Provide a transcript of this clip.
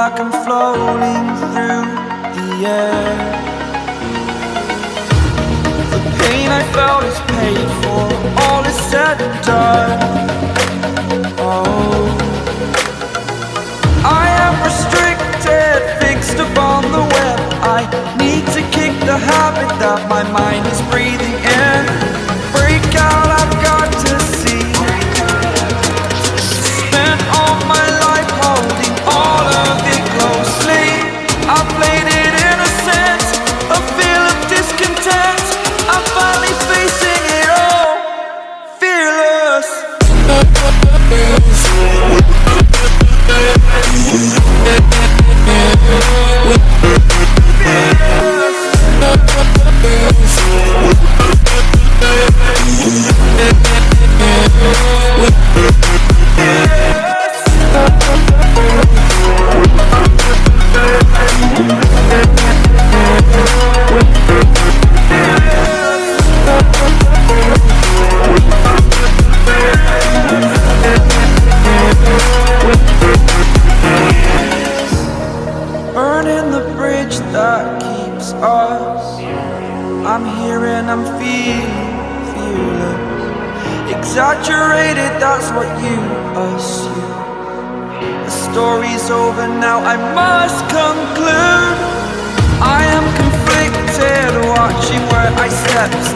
like I'm floating through the air. The pain I felt is paid for, all is said and done. Oh, I am restricted, fixed upon the web. I need to kick the habit that my mind is breathing in. Break out, I've got to see. Spent all my life holding all of it closely. I played it innocent, a feel of discontent. I'm finally facing it all, fearless. Burning the bridge that keeps us. I'm here and I'm feeling fearless. Exaggerated, that's what you assume. The story's over now, I must conclude. I am conflicted, watching where I step.